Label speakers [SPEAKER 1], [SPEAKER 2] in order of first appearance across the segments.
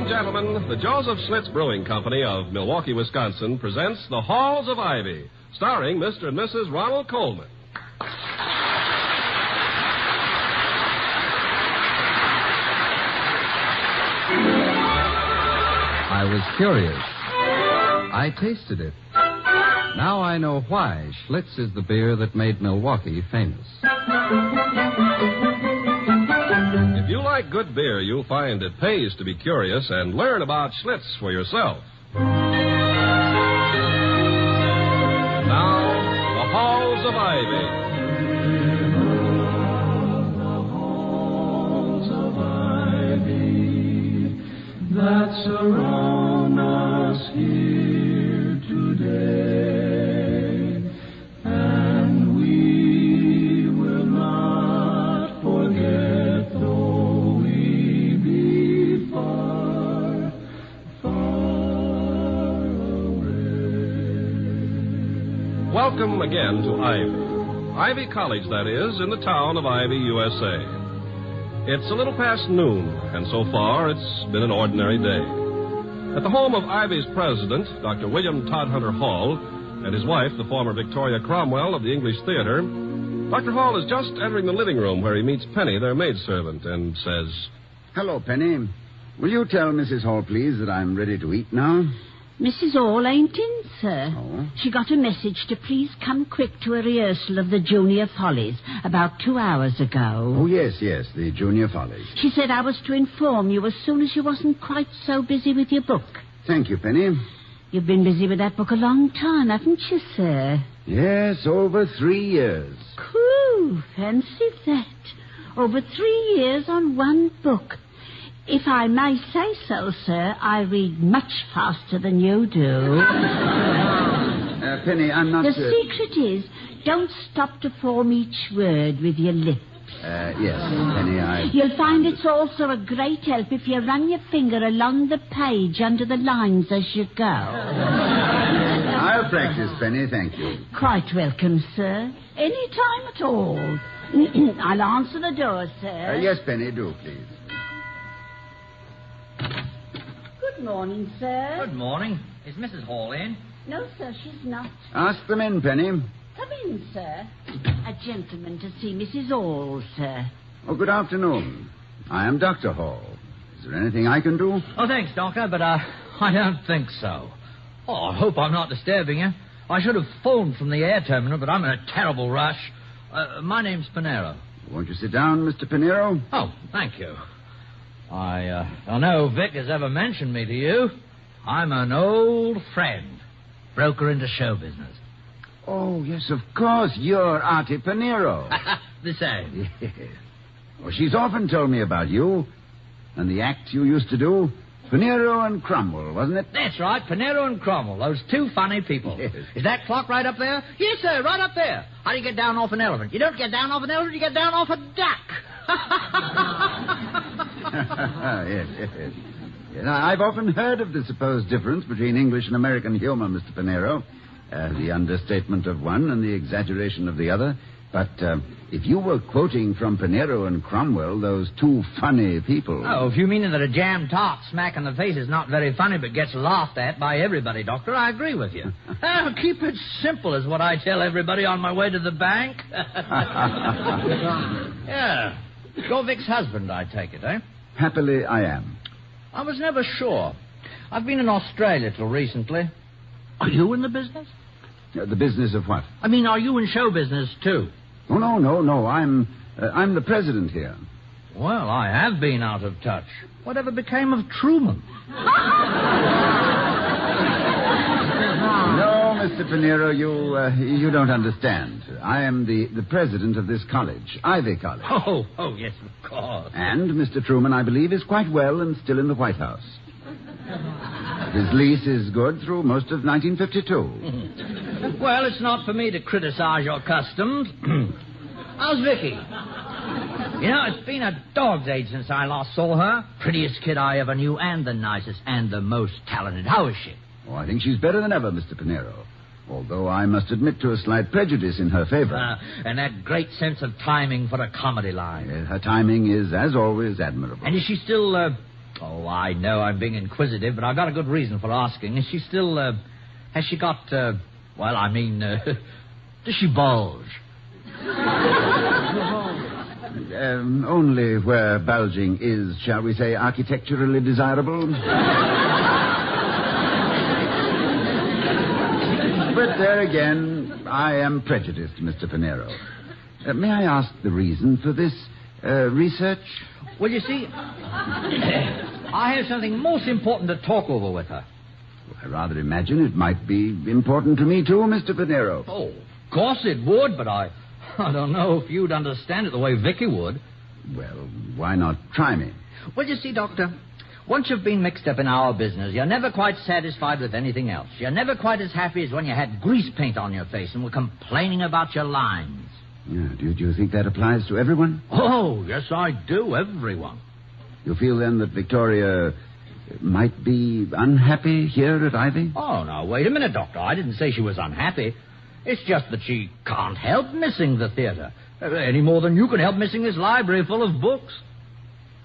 [SPEAKER 1] and gentlemen, the Joseph Schlitz Brewing Company of Milwaukee, Wisconsin presents The Halls of Ivy, starring Mr. and Mrs. Ronald Colman.
[SPEAKER 2] I was curious. I tasted it. Now I know why Schlitz is the beer that made Milwaukee famous.
[SPEAKER 1] If you like good beer, you'll find it pays to be curious and learn about Schlitz for yourself. Now, The Halls of Ivy.
[SPEAKER 3] That surround us here today, and we will not forget, though we be far, far away.
[SPEAKER 1] Welcome again to Ivy. Ivy College, that is, in the town of Ivy, USA. It's a little past noon, and so far it's been an ordinary day. At the home of Ivy's president, Dr. William Todhunter Hall, and his wife, the former Victoria Cromwell of the English Theater, Dr. Hall is just entering the living room where he meets Penny, their maidservant, and says,
[SPEAKER 4] "Hello, Penny. Will you tell Mrs. Hall, please, that I'm ready to eat now?"
[SPEAKER 5] Mrs. Hall ain't in, sir.
[SPEAKER 4] Oh?
[SPEAKER 5] She got a message to please come quick to a rehearsal of the Junior Follies about 2 hours ago.
[SPEAKER 4] Oh, yes, the Junior Follies.
[SPEAKER 5] She said I was to inform you as soon as you wasn't quite so busy with your book.
[SPEAKER 4] Thank you, Penny.
[SPEAKER 5] You've been busy with that book a long time, haven't you, sir?
[SPEAKER 4] Yes, over 3 years.
[SPEAKER 5] Coo, fancy that. Over 3 years on one book. If I may say so, sir, I read much faster than you do.
[SPEAKER 4] Penny, I'm not...
[SPEAKER 5] The secret is, don't stop to form each word with your lips.
[SPEAKER 4] Yes, Penny,
[SPEAKER 5] You'll find it's also a great help if you run your finger along the page under the lines as you go.
[SPEAKER 4] I'll practice, Penny, thank you.
[SPEAKER 5] Quite welcome, sir. Any time at all. I'll answer the door, sir.
[SPEAKER 4] Yes, Penny, do, please.
[SPEAKER 5] Good morning, sir.
[SPEAKER 6] Good morning. Is Mrs. Hall in?
[SPEAKER 5] No, sir, she's not.
[SPEAKER 4] Ask them in, Penny.
[SPEAKER 5] Come in, sir. A gentleman to see Mrs. Hall, sir.
[SPEAKER 4] Oh, good afternoon. I am Dr. Hall. Is there anything I can do?
[SPEAKER 6] Oh, thanks, Doctor, but I don't think so. Oh, I hope I'm not disturbing you. I should have phoned from the air terminal, but I'm in a terrible rush. My name's Pinero.
[SPEAKER 4] Won't you sit down, Mr. Pinero?
[SPEAKER 6] Oh, thank you. I don't know if Vic has ever mentioned me to you. I'm an old friend, broker into show business.
[SPEAKER 4] Oh, yes, of course. You're Artie Pinero.
[SPEAKER 6] The same.
[SPEAKER 4] Yes. Well, she's often told me about you and the act you used to do. Pinero and Cromwell, wasn't it?
[SPEAKER 6] That's right, Pinero and Cromwell, those two funny people.
[SPEAKER 4] Yes.
[SPEAKER 6] Is that clock right up there? Yes, sir, right up there. How do you get down off an elephant? You don't get down off an elephant, you get down off a duck.
[SPEAKER 4] Yes. I've often heard of the supposed difference between English and American humor, Mr. Pinero. The understatement of one and the exaggeration of the other. But if you were quoting from Pinero and Cromwell, those two funny people...
[SPEAKER 6] Oh, if you mean that a jam tart smack in the face is not very funny but gets laughed at by everybody, Doctor, I agree with you. Keep it simple is what I tell everybody on my way to the bank. Yeah. You're Vic's husband, I take it, eh?
[SPEAKER 4] Happily, I am.
[SPEAKER 6] I was never sure. I've been in Australia till recently. Are you in the business?
[SPEAKER 4] The business of what?
[SPEAKER 6] I mean, are you in show business, too?
[SPEAKER 4] Oh, no. I'm the president here.
[SPEAKER 6] Well, I have been out of touch. Whatever became of Truman?
[SPEAKER 4] No, Mr. Pinero, you don't understand. I am the president of this college, Ivy College.
[SPEAKER 6] Oh, yes, of course.
[SPEAKER 4] And Mr. Truman, I believe, is quite well and still in the White House. His lease is good through most of 1952.
[SPEAKER 6] Well, it's not for me to criticize your customs. How's Vicky? You know, it's been a dog's age since I last saw her. Prettiest kid I ever knew, and the nicest, and the most talented. How is she?
[SPEAKER 4] Oh, I think she's better than ever, Mr. Pinero. Although I must admit to a slight prejudice in her favor.
[SPEAKER 6] And that great sense of timing for a comedy line.
[SPEAKER 4] Her timing is, as always, admirable.
[SPEAKER 6] And is she still Oh, I know I'm being inquisitive, but I've got a good reason for asking. Is she still, has she got, does she bulge?
[SPEAKER 4] Only where bulging is, shall we say, architecturally desirable. But there again, I am prejudiced, Mr. Pinero. May I ask the reason for this research?
[SPEAKER 6] Well, you see, I have something most important to talk over with her.
[SPEAKER 4] I rather imagine it might be important to me, too, Mr. Pinero.
[SPEAKER 6] Oh, of course it would, but I don't know if you'd understand it the way Vicky would.
[SPEAKER 4] Well, why not try me?
[SPEAKER 6] Well, you see, Doctor, once you've been mixed up in our business, you're never quite satisfied with anything else. You're never quite as happy as when you had grease paint on your face and were complaining about your lines.
[SPEAKER 4] Yeah, do you think that applies to everyone?
[SPEAKER 6] Oh, yes, I do, everyone.
[SPEAKER 4] You feel, then, that Victoria might be unhappy here at Ivy?
[SPEAKER 6] Oh, now, wait a minute, Doctor. I didn't say she was unhappy. It's just that she can't help missing the theater, any more than you can help missing this library full of books.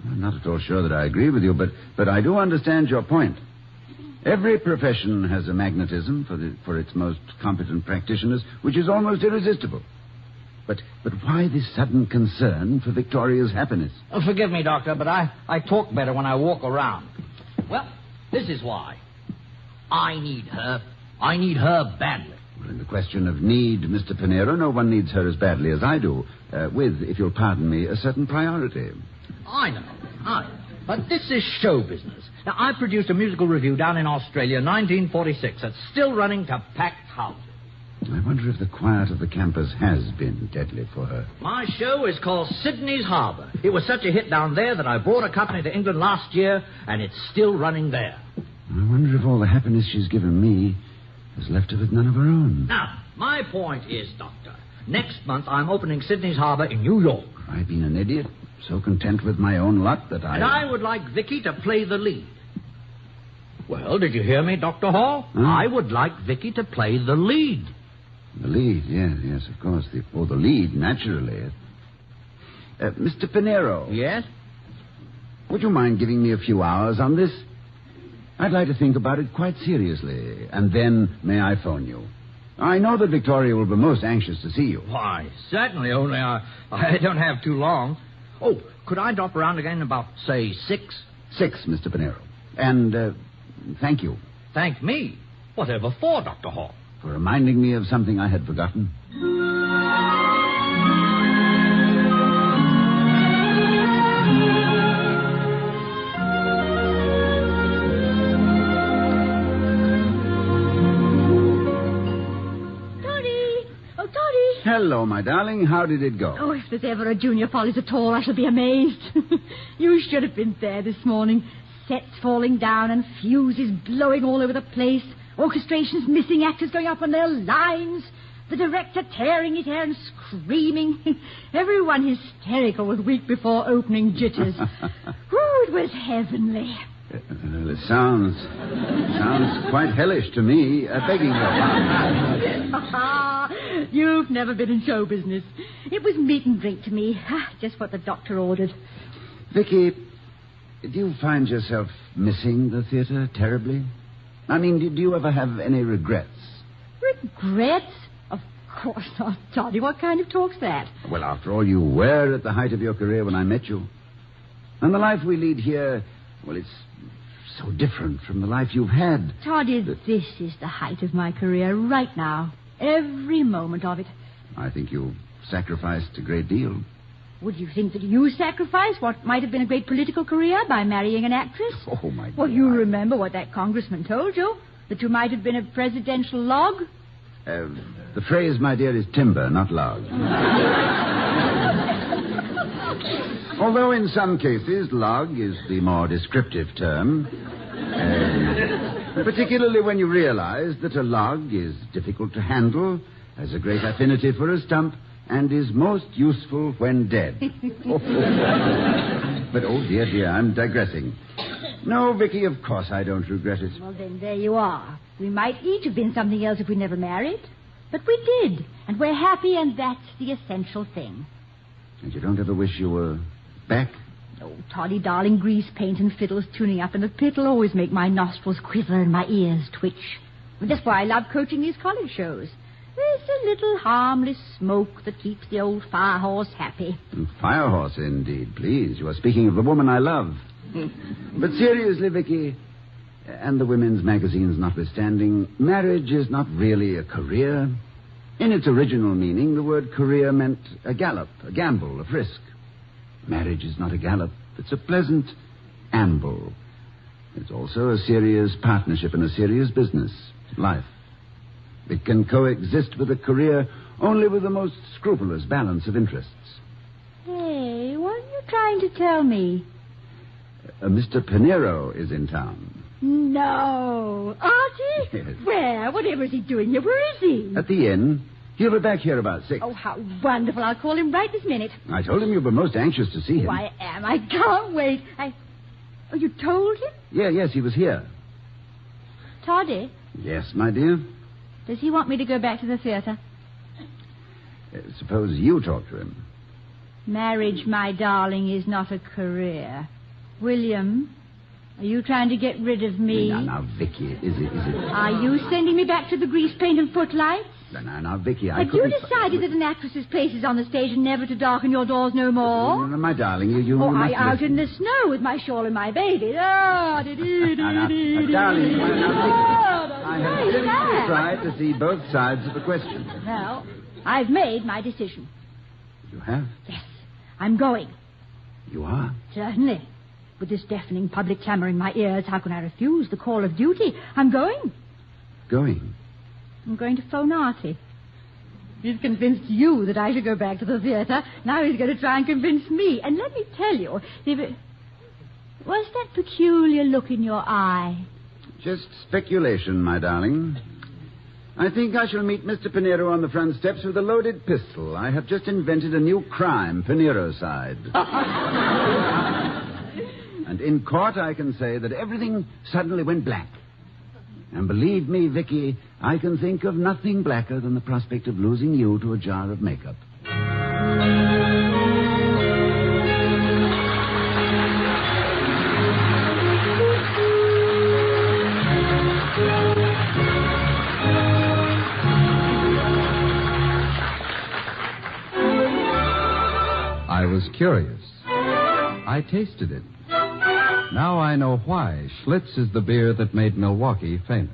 [SPEAKER 4] I'm not at all sure that I agree with you, but I do understand your point. Every profession has a magnetism for its most competent practitioners, which is almost irresistible. But why this sudden concern for Victoria's happiness?
[SPEAKER 6] Oh, forgive me, Doctor, but I talk better when I walk around. Well, this is why. I need her. I need her badly.
[SPEAKER 4] Well, in the question of need, Mr. Pinero, no one needs her as badly as I do, with, if you'll pardon me, a certain priority.
[SPEAKER 6] I know. But this is show business. Now, I produced a musical review down in Australia in 1946 that's still running to packed houses.
[SPEAKER 4] I wonder if the quiet of the campus has been deadly for her.
[SPEAKER 6] My show is called Sydney's Harbour. It was such a hit down there that I brought a company to England last year, and it's still running there.
[SPEAKER 4] I wonder if all the happiness she's given me has left her with none of her own.
[SPEAKER 6] Now, my point is, Doctor, next month I'm opening Sydney's Harbour in New York.
[SPEAKER 4] I've been an idiot, so content with my own luck that
[SPEAKER 6] And I would like Vicky to play the lead. Well, did you hear me, Dr. Hall?
[SPEAKER 4] Huh?
[SPEAKER 6] I would like Vicky to play the lead.
[SPEAKER 4] The lead, yes, of course. The lead, naturally. Mr. Pinero.
[SPEAKER 6] Yes?
[SPEAKER 4] Would you mind giving me a few hours on this? I'd like to think about it quite seriously, and then may I phone you? I know that Victoria will be most anxious to see you.
[SPEAKER 6] Why, certainly, only I don't have too long. Oh, could I drop around again about, say, 6?
[SPEAKER 4] 6, Mr. Pinero. And, thank you.
[SPEAKER 6] Thank me? Whatever for, Dr. Hall?
[SPEAKER 4] For reminding me of something I had forgotten. Hello, my darling. How did it go?
[SPEAKER 7] Oh, if there's ever a junior follies at all, I shall be amazed. You should have been there this morning. Sets falling down and fuses blowing all over the place. Orchestrations missing, actors going up on their lines. The director tearing his hair and screaming. Everyone hysterical with week before opening jitters. Ooh, it was heavenly.
[SPEAKER 4] It sounds quite hellish to me. Begging your pardon.
[SPEAKER 7] You've never been in show business. It was meat and drink to me. Just what the doctor ordered.
[SPEAKER 4] Vicky, do you find yourself missing the theater terribly? I mean, do you ever have any regrets?
[SPEAKER 7] Regrets? Of course not, Toddy. What kind of talk's that?
[SPEAKER 4] Well, after all, you were at the height of your career when I met you. And the life we lead here, well, it's so different from the life you've had.
[SPEAKER 7] Toddy, this is the height of my career right now. Every moment of it.
[SPEAKER 4] I think you sacrificed a great deal.
[SPEAKER 7] Would you think that you sacrificed what might have been a great political career by marrying an actress?
[SPEAKER 4] Oh, my God.
[SPEAKER 7] Well, you remember what that congressman told you? That you might have been a presidential log?
[SPEAKER 4] The phrase, my dear, is timber, not log. Although in some cases, log is the more descriptive term. Particularly when you realize that a log is difficult to handle, has a great affinity for a stump, and is most useful when dead. But, oh, dear, I'm digressing. No, Vicky, of course I don't regret it.
[SPEAKER 7] Well, then, there you are. We might each have been something else if we never married. But we did, and we're happy, and that's the essential thing.
[SPEAKER 4] And you don't ever wish you were back
[SPEAKER 7] Oh, Toddy, darling, grease paint and fiddles tuning up in the pit will always make my nostrils quiver and my ears twitch. And that's why I love coaching these college shows. It's a little harmless smoke that keeps the old firehorse happy.
[SPEAKER 4] Firehorse, indeed. Please, you are speaking of the woman I love. But seriously, Vicky, and the women's magazines notwithstanding, marriage is not really a career. In its original meaning, the word career meant a gallop, a gamble, a frisk. Marriage is not a gallop. It's a pleasant amble. It's also a serious partnership in a serious business, life. It can coexist with a career only with the most scrupulous balance of interests.
[SPEAKER 5] Hey, what are you trying to tell me?
[SPEAKER 4] Mr. Pinero is in town.
[SPEAKER 7] No. Archie?
[SPEAKER 4] Yes.
[SPEAKER 7] Where? Whatever is he doing here? Where is he?
[SPEAKER 4] At the inn. He'll be back here about 6.
[SPEAKER 7] Oh, how wonderful. I'll call him right this minute.
[SPEAKER 4] I told him you were most anxious to see him.
[SPEAKER 7] Oh, I am. I can't wait. Oh, you told him?
[SPEAKER 4] Yes, he was here.
[SPEAKER 5] Toddy,
[SPEAKER 4] Yes, my dear.
[SPEAKER 5] does he want me to go back to the theater?
[SPEAKER 4] Suppose you talk to him.
[SPEAKER 5] Marriage, my darling, is not a career. William, are you trying to get rid of me?
[SPEAKER 4] Now, Vicky, is it...
[SPEAKER 5] Are you sending me back to the grease paint and footlights?
[SPEAKER 4] Now, Vicky, I
[SPEAKER 7] Have you
[SPEAKER 4] couldn't...
[SPEAKER 7] decided that an actress's place is on the stage and never to darken your doors no more?
[SPEAKER 4] My darling, you
[SPEAKER 7] Oh,
[SPEAKER 4] must...
[SPEAKER 7] out in the snow with my shawl and my baby.
[SPEAKER 4] Darling, I have simply tried to see both sides of the question.
[SPEAKER 7] Well, I've made my decision.
[SPEAKER 4] You have?
[SPEAKER 7] Yes, I'm going.
[SPEAKER 4] You are?
[SPEAKER 7] Certainly. With this deafening public clamor in my ears, how can I refuse the call of duty? I'm going.
[SPEAKER 4] Going?
[SPEAKER 7] I'm going to phone Artie. He's convinced you that I should go back to the theater. Now he's going to try and convince me. And let me tell you,
[SPEAKER 5] What's that peculiar look in your eye?
[SPEAKER 4] Just speculation, my darling. I think I shall meet Mr. Pinero on the front steps with a loaded pistol. I have just invented a new crime, Pinerocide. And in court I can say that everything suddenly went black. And believe me, Vicky, I can think of nothing blacker than the prospect of losing you to a jar of makeup.
[SPEAKER 2] I was curious. I tasted it. Now I know why Schlitz is the beer that made Milwaukee famous.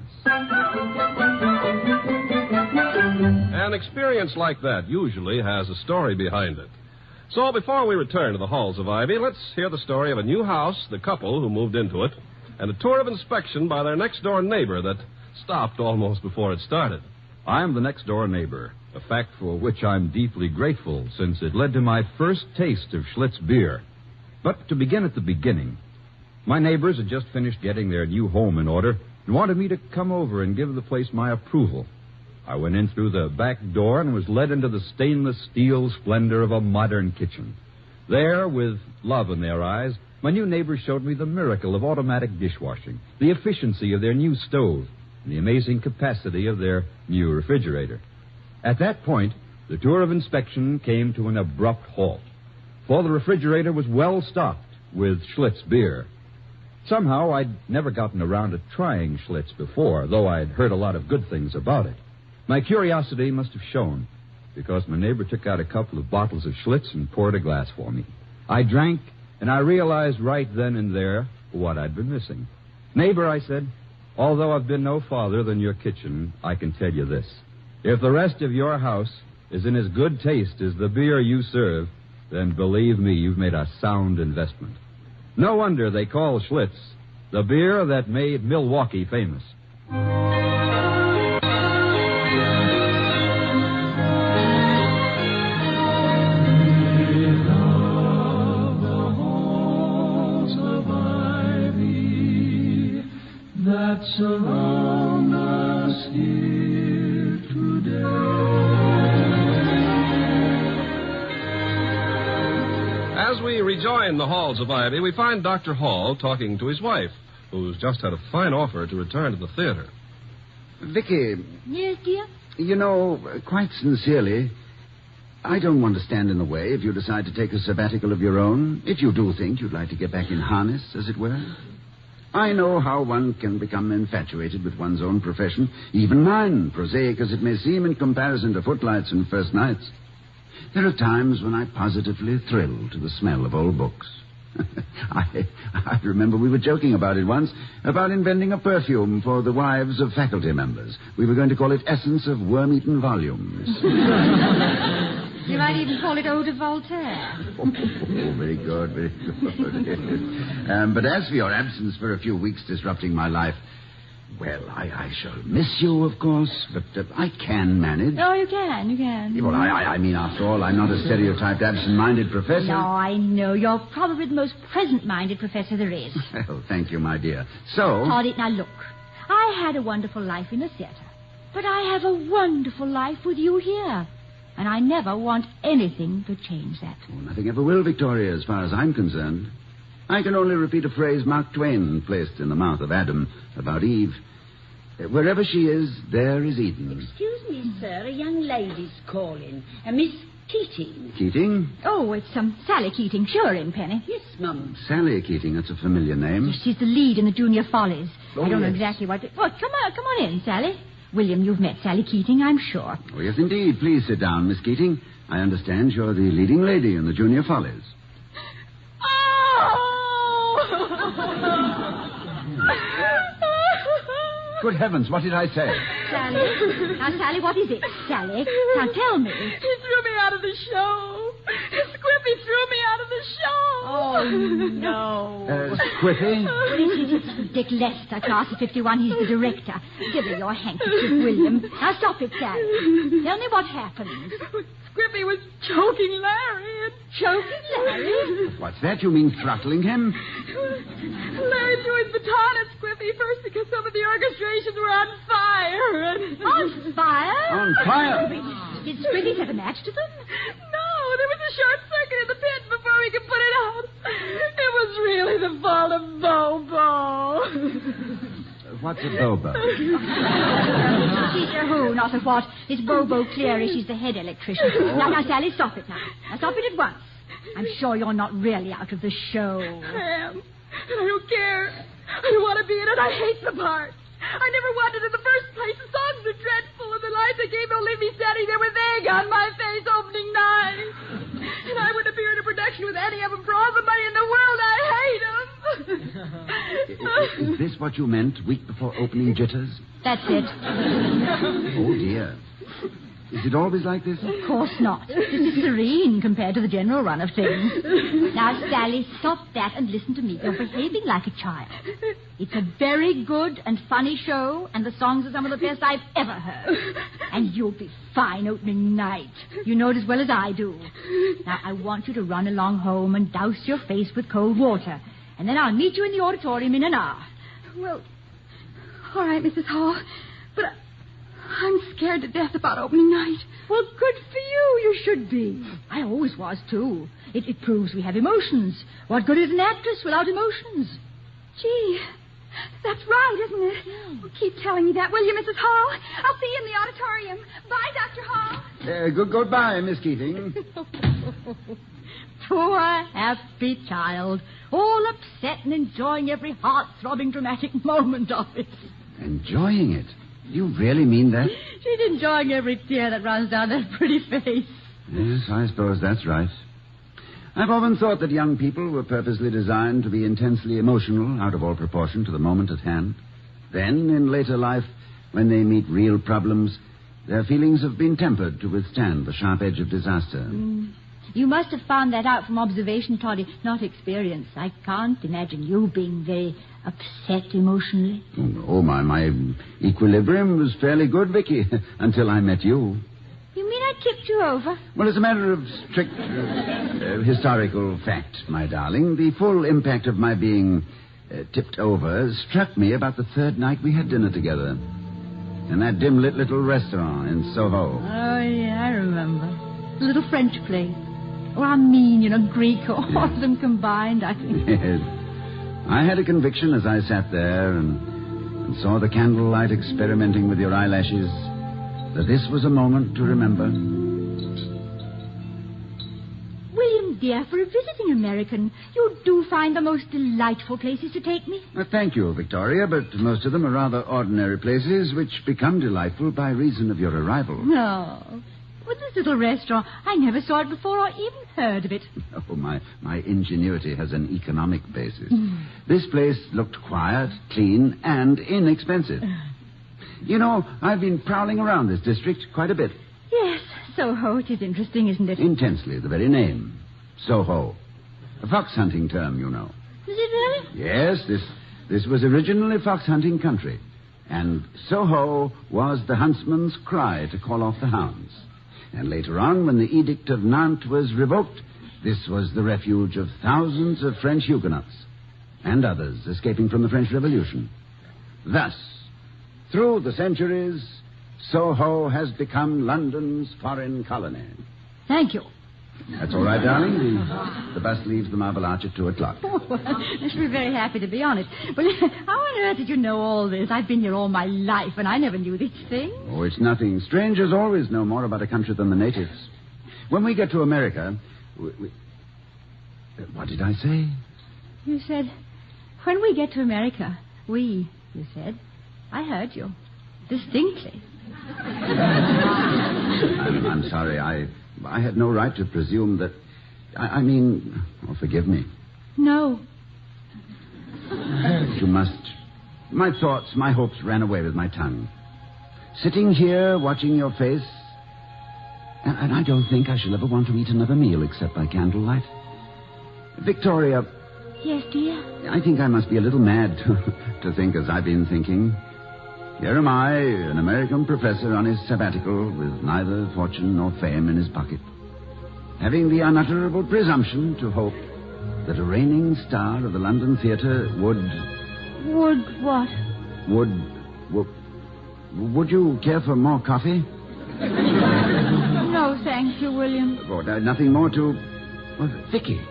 [SPEAKER 1] An experience like that usually has a story behind it. So before we return to the halls of Ivy, let's hear the story of a new house, the couple who moved into it, and a tour of inspection by their next-door neighbor that stopped almost before it started.
[SPEAKER 8] I'm the next-door neighbor, a fact for which I'm deeply grateful since it led to my first taste of Schlitz beer. But to begin at the beginning, my neighbors had just finished getting their new home in order and wanted me to come over and give the place my approval. I went in through the back door and was led into the stainless steel splendor of a modern kitchen. There, with love in their eyes, my new neighbors showed me the miracle of automatic dishwashing, the efficiency of their new stove, and the amazing capacity of their new refrigerator. At that point, the tour of inspection came to an abrupt halt, for the refrigerator was well stocked with Schlitz beer. Somehow, I'd never gotten around to trying Schlitz before, though I'd heard a lot of good things about it. My curiosity must have shown, because my neighbor took out a couple of bottles of Schlitz and poured a glass for me. I drank, and I realized right then and there what I'd been missing. Neighbor, I said, although I've been no farther than your kitchen, I can tell you this. If the rest of your house is in as good taste as the beer you serve, then believe me, you've made a sound investment. No wonder they call Schlitz the beer that made Milwaukee famous.
[SPEAKER 3] That surround us here today.
[SPEAKER 1] As we rejoin the halls of Ivy, we find Dr. Hall talking to his wife, who's just had a fine offer to return to the theater.
[SPEAKER 4] Vicky,
[SPEAKER 5] Yes, dear?
[SPEAKER 4] you know, quite sincerely, I don't want to stand in the way if you decide to take a sabbatical of your own, if you do think you'd like to get back in harness, as it were. I know how one can become infatuated with one's own profession, even mine, prosaic as it may seem in comparison to footlights and first nights. There are times when I positively thrill to the smell of old books. I remember we were joking about it once, about inventing a perfume for the wives of faculty members. We were going to call it Essence of Worm-Eaten Volumes.
[SPEAKER 7] You might even call it Eau de Voltaire.
[SPEAKER 4] Oh, very good, very good. But as for your absence for a few weeks disrupting my life, well, I shall miss you, of course, but I can manage.
[SPEAKER 7] Oh, you can.
[SPEAKER 4] Well, I mean, after all, I'm not a stereotyped absent-minded professor.
[SPEAKER 7] No, I know. You're probably the most present-minded professor there is.
[SPEAKER 4] Well, thank you, my dear. So...
[SPEAKER 7] Toddy, now look. I had a wonderful life in the theater, but I have a wonderful life with you here. And I never want anything to change that.
[SPEAKER 4] Oh, nothing ever will, Victoria, as far as I'm concerned. I can only repeat a phrase Mark Twain placed in the mouth of Adam about Eve. Wherever she is, there is Eden.
[SPEAKER 5] Excuse me, sir. A young lady's calling. Miss Keating.
[SPEAKER 4] Keating?
[SPEAKER 7] Oh, it's Sally Keating. Sure in, Penny.
[SPEAKER 5] Yes, Mum.
[SPEAKER 4] Sally Keating, that's a familiar name.
[SPEAKER 7] Yes, she's the lead in the Junior Follies.
[SPEAKER 4] Oh,
[SPEAKER 7] I don't know
[SPEAKER 4] yes.
[SPEAKER 7] exactly what... Well, come on in, Sally. William, you've met Sally Keating, I'm sure.
[SPEAKER 4] Oh, yes, indeed. Please sit down, Miss Keating. I understand you're the leading lady in the Junior Follies. Good heavens, what did I say?
[SPEAKER 7] Sally? Now, Sally, what is it? Sally, now tell me.
[SPEAKER 9] He threw me out of the show. Squiffy threw me out of the show.
[SPEAKER 7] Oh, no.
[SPEAKER 4] Squiffy?
[SPEAKER 7] It's Dick Lester, class of 51. He's the director. Give her your handkerchief, William. Now, stop it, Sally. Tell me what happened.
[SPEAKER 9] Squiffy was choking Larry.
[SPEAKER 7] Choking Larry?
[SPEAKER 4] What's that? You mean throttling him?
[SPEAKER 9] Larry threw his baton at Squiffy first because some of the orchestrations were on fire.
[SPEAKER 7] On fire?
[SPEAKER 4] On fire?
[SPEAKER 7] Did Squiffy set a match to them?
[SPEAKER 9] No, there was a short circuit in the pit before we could put it out. It was really the fault of Bobo.
[SPEAKER 4] What's a Bobo?
[SPEAKER 7] She's a who, not a what. It's Bobo Cleary. She's the head electrician. Now, Sally, stop it now. Now, stop it at once. I'm sure you're not really out of the show.
[SPEAKER 9] I am. I don't care. I don't want to be in it. I hate the part. I never wanted in the first place. The songs are dreadful, and the lines they gave don't leave me standing there with egg on my face opening night. And I wouldn't appear in a production with any of them for all the money in the world. I hate them.
[SPEAKER 4] Is this what you meant, week before opening jitters?
[SPEAKER 7] That's it.
[SPEAKER 4] Oh, dear. Is it always like this?
[SPEAKER 7] Of course not. This is serene compared to the general run of things. Now, Sally, stop that and listen to me. You're behaving like a child. It's a very good and funny show, and the songs are some of the best I've ever heard. And you'll be fine opening night. You know it as well as I do. Now, I want you to run along home and douse your face with cold water. And then I'll meet you in the auditorium in an hour.
[SPEAKER 9] Well, all right, Mrs. Hall. But I'm scared to death about opening night.
[SPEAKER 7] Well, good for you. You should be. I always was, too. It proves we have emotions. What good is an actress without emotions?
[SPEAKER 9] Gee, that's right, isn't it? Yeah. Well, keep telling me that, will you, Mrs. Hall? I'll see you in the auditorium. Bye, Dr. Hall.
[SPEAKER 4] Goodbye, Miss Keating.
[SPEAKER 7] Poor, happy child. All upset and enjoying every heart-throbbing dramatic moment of it.
[SPEAKER 4] Enjoying it? You really mean that?
[SPEAKER 7] She's enjoying every tear that runs down that pretty face.
[SPEAKER 4] Yes, I suppose that's right. I've often thought that young people were purposely designed to be intensely emotional, out of all proportion to the moment at hand. Then, in later life, when they meet real problems, their feelings have been tempered to withstand the sharp edge of disaster.
[SPEAKER 7] You must have found that out from observation, Toddy, not experience. I can't imagine you being very upset emotionally.
[SPEAKER 4] Oh, my equilibrium was fairly good, Vicky, until I met you.
[SPEAKER 7] You mean I tipped you over?
[SPEAKER 4] Well, as a matter of strict historical fact, my darling, the full impact of my being tipped over struck me about the third night we had dinner together in that dim-lit little restaurant in Soho.
[SPEAKER 7] Oh, yeah, I remember. The little French place. Or Armenian or Greek or all of them combined, I think.
[SPEAKER 4] Yes. I had a conviction as I sat there and saw the candlelight experimenting with your eyelashes that this was a moment to remember.
[SPEAKER 7] darling, dear, for a visiting American. You do find the most delightful places to take me.
[SPEAKER 4] Thank you, Victoria, but most of them are rather ordinary places which become delightful by reason of your arrival.
[SPEAKER 7] No. But this little restaurant, I never saw it before or even heard of it.
[SPEAKER 4] Oh, my ingenuity has an economic basis. This place looked quiet, clean, and inexpensive. You know, I've been prowling around this district quite a bit.
[SPEAKER 7] Yes, Soho. It is interesting, isn't it?
[SPEAKER 4] Intensely, the very name. Soho. A fox hunting term, you know.
[SPEAKER 7] Is it really?
[SPEAKER 4] Yes, this was originally fox hunting country. And Soho was the huntsman's cry to call off the hounds. And later on, when the Edict of Nantes was revoked, this was the refuge of thousands of French Huguenots and others escaping from the French Revolution. Thus, through the centuries, Soho has become London's foreign colony.
[SPEAKER 7] Thank you.
[SPEAKER 4] That's all right, darling. The bus leaves the Marble Arch at 2 o'clock.
[SPEAKER 7] Oh, I should be very happy to be on it. But how on earth did you know all this? I've been here all my life, and I never knew these things.
[SPEAKER 4] Oh, it's nothing. Strangers always know more about a country than the natives. When we get to America... What did I say?
[SPEAKER 7] You said, when we get to America, you said. I heard you. Distinctly.
[SPEAKER 4] I'm sorry. I had no right to presume that... I mean... Oh, forgive me.
[SPEAKER 7] No.
[SPEAKER 4] You must... My thoughts, my hopes ran away with my tongue. Sitting here, watching your face... And I don't think I shall ever want to eat another meal except by candlelight. Victoria...
[SPEAKER 7] Yes, dear?
[SPEAKER 4] I think I must be a little mad to think as I've been thinking. Here am I, an American professor on his sabbatical, with neither fortune nor fame in his pocket, having the unutterable presumption to hope that a reigning star of the London theatre would...
[SPEAKER 7] Would what?
[SPEAKER 4] Would you care for more coffee?
[SPEAKER 7] No, thank you, William.
[SPEAKER 4] Oh, nothing more to... Well, Vicky.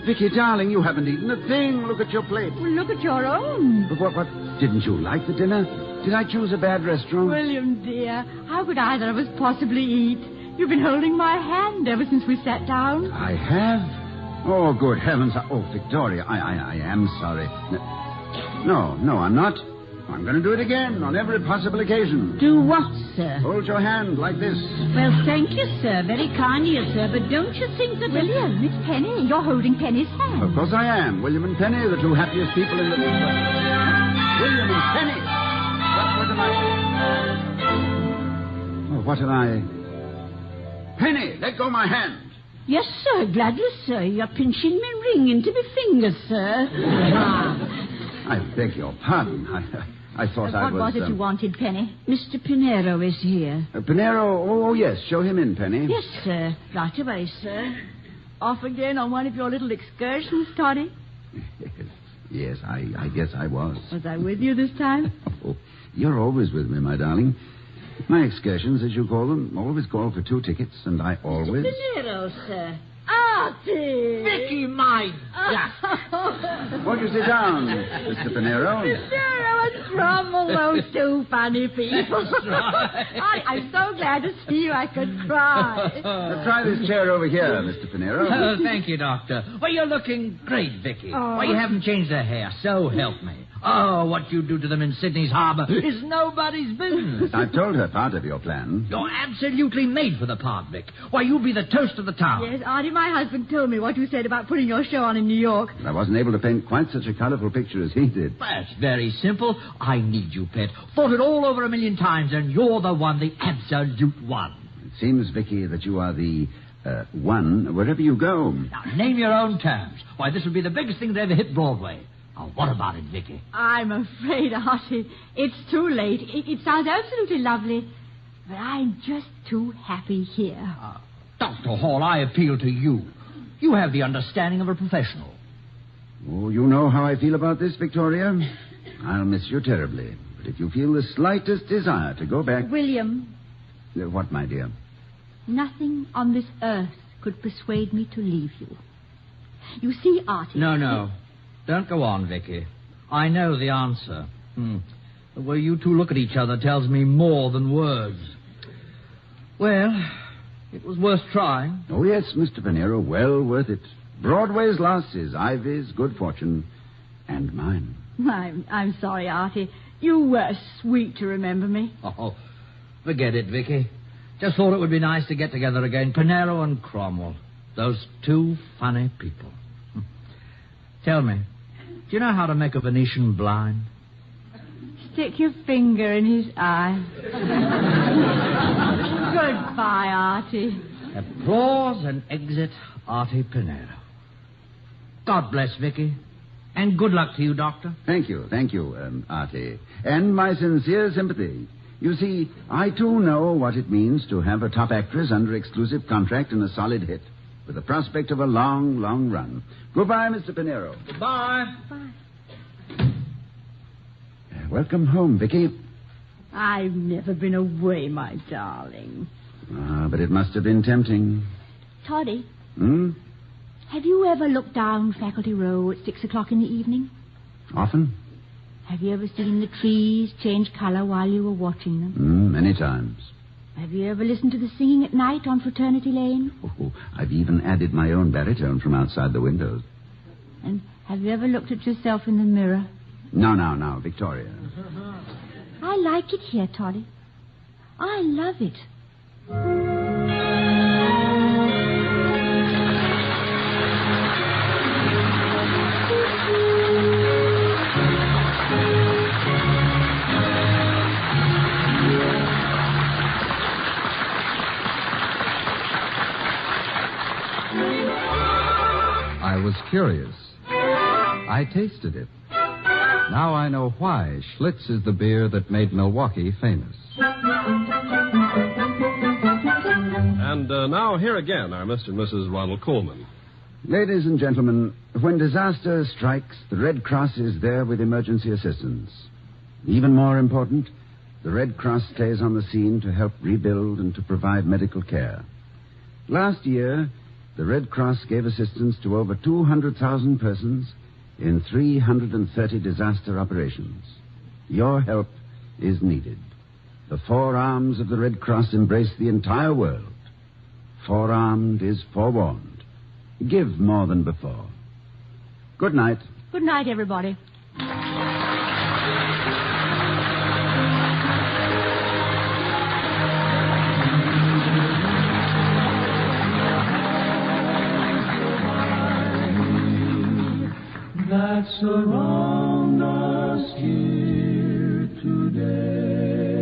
[SPEAKER 4] Vicky, darling, you haven't eaten a thing. Look at your plate.
[SPEAKER 7] Well, look at your own.
[SPEAKER 4] But what? Didn't you like the dinner? Did I choose a bad restaurant?
[SPEAKER 7] William, dear, how could either of us possibly eat? You've been holding my hand ever since we sat down.
[SPEAKER 4] I have? Oh, good heavens. Oh, Victoria, I am sorry. No, I'm not. I'm going to do it again on every possible occasion.
[SPEAKER 5] Do what, sir?
[SPEAKER 4] Hold your hand like this.
[SPEAKER 5] Well, thank you, sir. Very kind of you, sir. But don't you think that...
[SPEAKER 7] William, it's Penny. You're holding Penny's hand.
[SPEAKER 4] Of course I am. William and Penny, the two happiest people in the... William and Penny! What am I... Penny, let go my hand.
[SPEAKER 5] Yes, sir. Gladly, sir. You're pinching me ring into my finger, sir.
[SPEAKER 4] I beg your pardon. I thought I was...
[SPEAKER 7] What was it you wanted, Penny?
[SPEAKER 5] Mr. Pinero is here.
[SPEAKER 4] Pinero? Oh, yes. Show him in, Penny.
[SPEAKER 5] Yes, sir. Right away, sir.
[SPEAKER 7] Off again on one of your little excursions, Toddy?
[SPEAKER 4] Yes, I guess I was.
[SPEAKER 7] Was I with you this time?
[SPEAKER 4] Oh, you're always with me, my darling. My excursions, as you call them, always call for 2 tickets, and I always...
[SPEAKER 5] Mr. Pinero, sir.
[SPEAKER 7] Artie!
[SPEAKER 6] Vicky, my duck.
[SPEAKER 4] Won't you sit down, Mr. Pinero?
[SPEAKER 7] Pinero and Cromwell, those two funny people. I'm so glad to see you I could cry.
[SPEAKER 4] Try this chair over here, Mr. Pinero.
[SPEAKER 6] Oh, thank you, Doctor. Well, you're looking great, Vicky.
[SPEAKER 7] Oh.
[SPEAKER 6] Well, you haven't changed their hair, so help me. Oh, what you do to them in Sydney's harbour is nobody's business.
[SPEAKER 4] I've told her part of your plan.
[SPEAKER 6] You're absolutely made for the part, Vic. Why, you'll be the toast of the town.
[SPEAKER 7] Yes, Artie, my husband told me what you said about putting your show on in New York.
[SPEAKER 4] I wasn't able to paint quite such a colourful picture as he did.
[SPEAKER 6] That's very simple. I need you, pet. Thought it all over a million times, and you're the one, the absolute one.
[SPEAKER 4] It seems, Vicky, that you are the one wherever you go.
[SPEAKER 6] Now, name your own terms. Why, this would be the biggest thing to ever hit Broadway. Now, what about it, Vicky?
[SPEAKER 7] I'm afraid, Artie, it's too late. It sounds absolutely lovely, but I'm just too happy here.
[SPEAKER 6] Dr. Hall, I appeal to you. You have the understanding of a professional.
[SPEAKER 4] Oh, you know how I feel about this, Victoria? I'll miss you terribly. But if you feel the slightest desire to go back...
[SPEAKER 7] William.
[SPEAKER 4] What, my dear?
[SPEAKER 7] Nothing on this earth could persuade me to leave you. You see, Artie...
[SPEAKER 6] No. Don't go on, Vicky. I know the answer. The way you two look at each other tells me more than words. Well, It was worth trying.
[SPEAKER 4] Oh, yes, Mr. Pinero, well worth it. Broadway's loss is Ivy's good fortune and mine.
[SPEAKER 7] I'm sorry, Artie. You were sweet to remember me.
[SPEAKER 6] Oh, forget it, Vicky. Just thought it would be nice to get together again. Pinero and Cromwell. Those two funny people. Tell me, do you know how to make a Venetian blind?
[SPEAKER 7] Stick your finger in his eye. Goodbye, Artie.
[SPEAKER 6] Applause and exit, Artie Pinero. God bless, Vicky. And good luck to you, Doctor.
[SPEAKER 4] Thank you, Artie. And my sincere sympathy. You see, I too know what it means to have a top actress under exclusive contract and a solid hit, with the prospect of a long, long run. Goodbye, Mr. Pinero.
[SPEAKER 6] Goodbye.
[SPEAKER 7] Bye.
[SPEAKER 4] Welcome home, Vicky.
[SPEAKER 7] I've never been away, my darling.
[SPEAKER 4] Ah, but it must have been tempting.
[SPEAKER 5] Toddy,
[SPEAKER 7] Have you ever looked down Faculty Row at 6 o'clock in the evening?
[SPEAKER 4] Often?
[SPEAKER 7] Have you ever seen the trees change color while you were watching them?
[SPEAKER 4] Many times.
[SPEAKER 7] Have you ever listened to the singing at night on Fraternity Lane?
[SPEAKER 4] Oh, I've even added my own baritone from outside the windows.
[SPEAKER 7] And have you ever looked at yourself in the mirror?
[SPEAKER 4] No, Victoria.
[SPEAKER 7] I like it here, Toddy. I love it.
[SPEAKER 2] I was curious. I tasted it. Now I know why Schlitz is the beer that made Milwaukee famous.
[SPEAKER 1] And now here again are Mr. and Mrs. Ronald Colman.
[SPEAKER 4] Ladies and gentlemen, when disaster strikes, the Red Cross is there with emergency assistance. Even more important, the Red Cross stays on the scene to help rebuild and to provide medical care. Last year, the Red Cross gave assistance to over 200,000 persons in 330 disaster operations. Your help is needed. The four arms of the Red Cross embrace the entire world. Forearmed is forewarned. Give more than before. Good night.
[SPEAKER 7] Good night, everybody.
[SPEAKER 3] That surround us here today,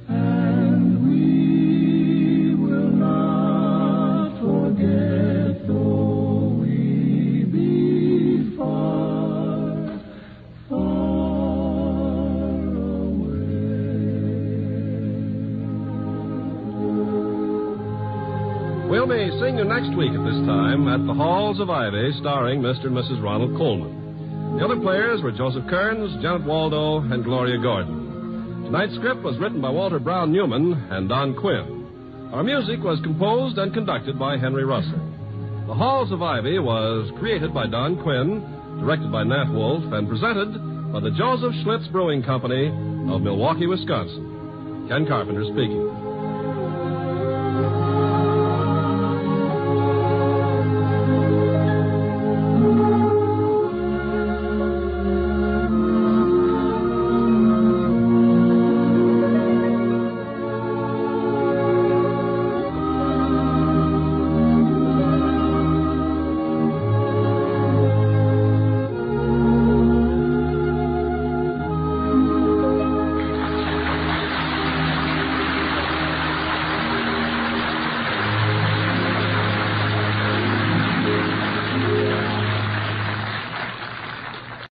[SPEAKER 3] and we will not forget, though we be far, far away.
[SPEAKER 1] We'll be seeing you next week at this time at the Halls of Ivy, starring Mr. and Mrs. Ronald Colman. The other players were Joseph Kearns, Janet Waldo, and Gloria Gordon. Tonight's script was written by Walter Brown Newman and Don Quinn. Our music was composed and conducted by Henry Russell. The Halls of Ivy was created by Don Quinn, directed by Nat Wolf, and presented by the Joseph Schlitz Brewing Company of Milwaukee, Wisconsin. Ken Carpenter speaking.